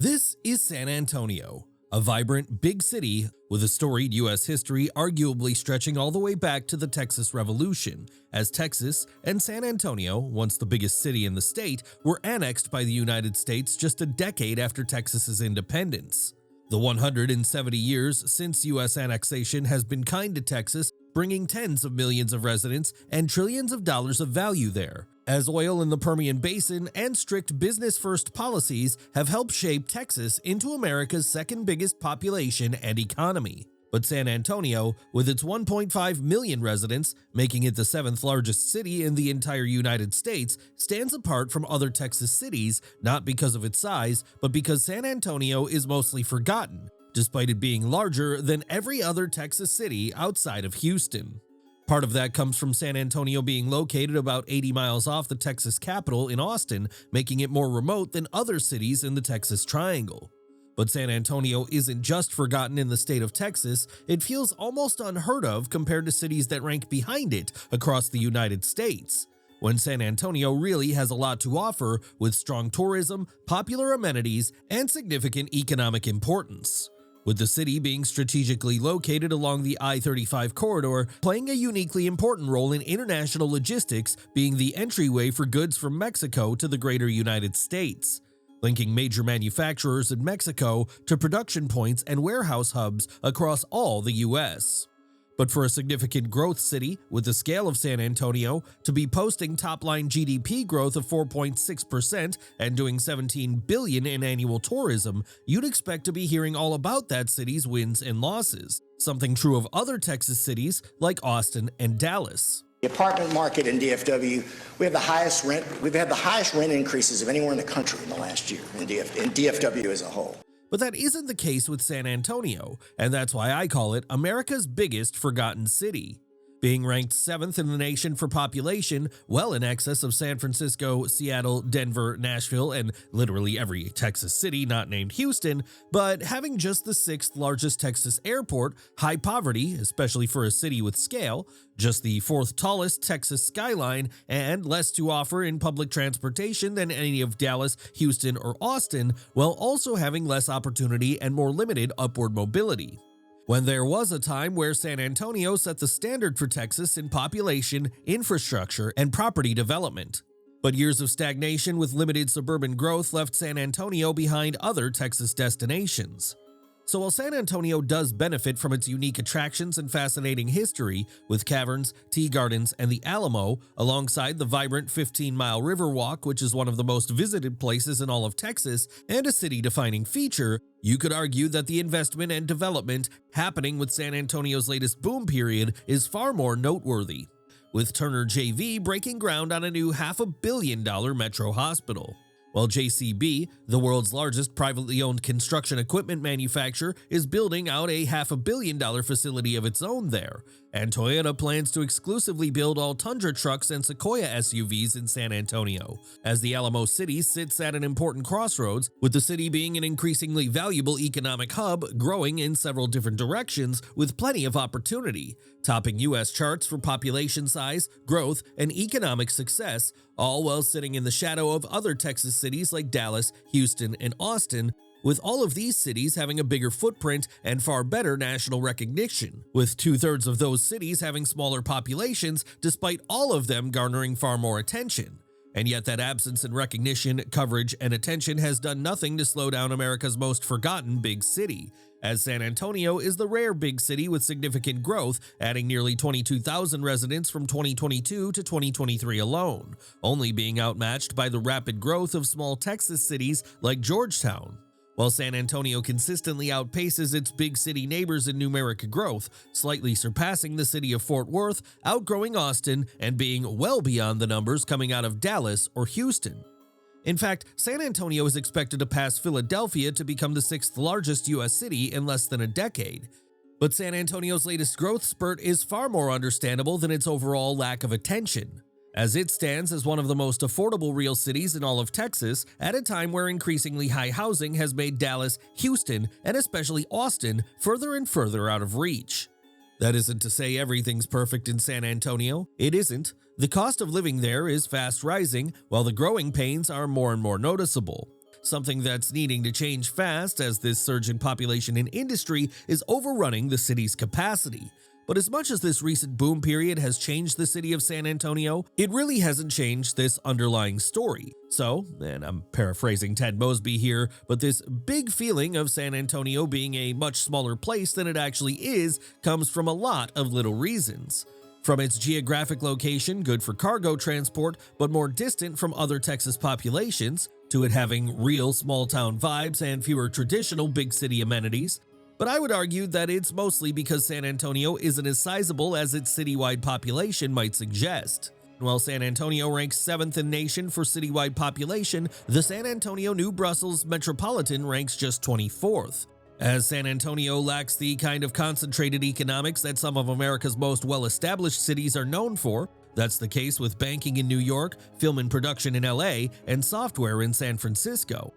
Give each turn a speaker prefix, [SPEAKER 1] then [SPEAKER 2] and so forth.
[SPEAKER 1] This is San Antonio, a vibrant, big city with a storied U.S. history arguably stretching all the way back to the Texas Revolution, as Texas and San Antonio, once the biggest city in the state, were annexed by the United States just a decade after Texas's independence. The 170 years since U.S. annexation has been kind to Texas, bringing tens of millions of residents and trillions of dollars of value there, as oil in the Permian Basin and strict business-first policies have helped shape Texas into America's second biggest population and economy. But San Antonio, with its 1.5 million residents, making it the seventh largest city in the entire United States, stands apart from other Texas cities not because of its size, but because San Antonio is mostly forgotten, despite it being larger than every other Texas city outside of Houston. Part of that comes from San Antonio being located about 80 miles off the Texas capital in Austin, making it more remote than other cities in the Texas Triangle. But San Antonio isn't just forgotten in the state of Texas, it feels almost unheard of compared to cities that rank behind it across the United States, when San Antonio really has a lot to offer with strong tourism, popular amenities, and significant economic importance, with the city being strategically located along the I-35 corridor, playing a uniquely important role in international logistics, being the entryway for goods from Mexico to the greater United States, linking major manufacturers in Mexico to production points and warehouse hubs across all the U.S. But for a significant growth city with the scale of San Antonio to be posting top-line GDP growth of 4.6% and doing $17 billion in annual tourism, you'd expect to be hearing all about that city's wins and losses, something true of other Texas cities like Austin and Dallas.
[SPEAKER 2] The apartment market in DFW, we have the highest rent. We've had the highest rent increases of anywhere in the country in the last year in DFW as a whole.
[SPEAKER 1] But that isn't the case with San Antonio, and that's why I call it America's biggest forgotten city. Being ranked 7th in the nation for population, well in excess of San Francisco, Seattle, Denver, Nashville, and literally every Texas city not named Houston, but having just the 6th largest Texas airport, high poverty, especially for a city with scale, just the 4th tallest Texas skyline, and less to offer in public transportation than any of Dallas, Houston, or Austin, while also having less opportunity and more limited upward mobility. When there was a time where San Antonio set the standard for Texas in population, infrastructure, and property development. But years of stagnation with limited suburban growth left San Antonio behind other Texas destinations. So while San Antonio does benefit from its unique attractions and fascinating history, with caverns, tea gardens, and the Alamo, alongside the vibrant 15-mile Riverwalk, which is one of the most visited places in all of Texas, and a city-defining feature, you could argue that the investment and development happening with San Antonio's latest boom period is far more noteworthy, with Turner JV breaking ground on a new $500 million metro hospital. While JCB, the world's largest privately owned construction equipment manufacturer, is building out a $500 million facility of its own there, and Toyota plans to exclusively build all Tundra trucks and Sequoia SUVs in San Antonio, as the Alamo City sits at an important crossroads, with the city being an increasingly valuable economic hub growing in several different directions with plenty of opportunity, topping U.S. charts for population size, growth, and economic success, all while sitting in the shadow of other Texas cities like Dallas, Houston, and Austin, with all of these cities having a bigger footprint and far better national recognition, with 2/3 of those cities having smaller populations despite all of them garnering far more attention. And yet that absence in recognition, coverage, and attention has done nothing to slow down America's most forgotten big city, as San Antonio is the rare big city with significant growth, adding nearly 22,000 residents from 2022 to 2023 alone, only being outmatched by the rapid growth of small Texas cities like Georgetown. While San Antonio consistently outpaces its big city neighbors in numeric growth, slightly surpassing the city of Fort Worth, outgrowing Austin, and being well beyond the numbers coming out of Dallas or Houston. In fact, San Antonio is expected to pass Philadelphia to become the 6th largest U.S. city in less than a decade. But San Antonio's latest growth spurt is far more understandable than its overall lack of attention, as it stands as one of the most affordable real cities in all of Texas at a time where increasingly high housing has made Dallas, Houston, and especially Austin further and further out of reach. That isn't to say everything's perfect in San Antonio. It isn't. The cost of living there is fast rising, while the growing pains are more and more noticeable. something that's needing to change fast as this surge in population and industry is overrunning the city's capacity. But as much as this recent boom period has changed the city of San Antonio, it really hasn't changed this underlying story. So, and I'm paraphrasing Ted Mosby here, but this big feeling of San Antonio being a much smaller place than it actually is comes from a lot of little reasons. From its geographic location, good for cargo transport, but more distant from other Texas populations, to it having real small-town vibes and fewer traditional big city amenities. But I would argue that it's mostly because San Antonio isn't as sizable as its citywide population might suggest. While San Antonio ranks 7th in the nation for citywide population, the San Antonio New Brussels Metropolitan ranks just 24th. As San Antonio lacks the kind of concentrated economics that some of America's most well-established cities are known for. That's the case with banking in New York, film and production in LA, and software in San Francisco.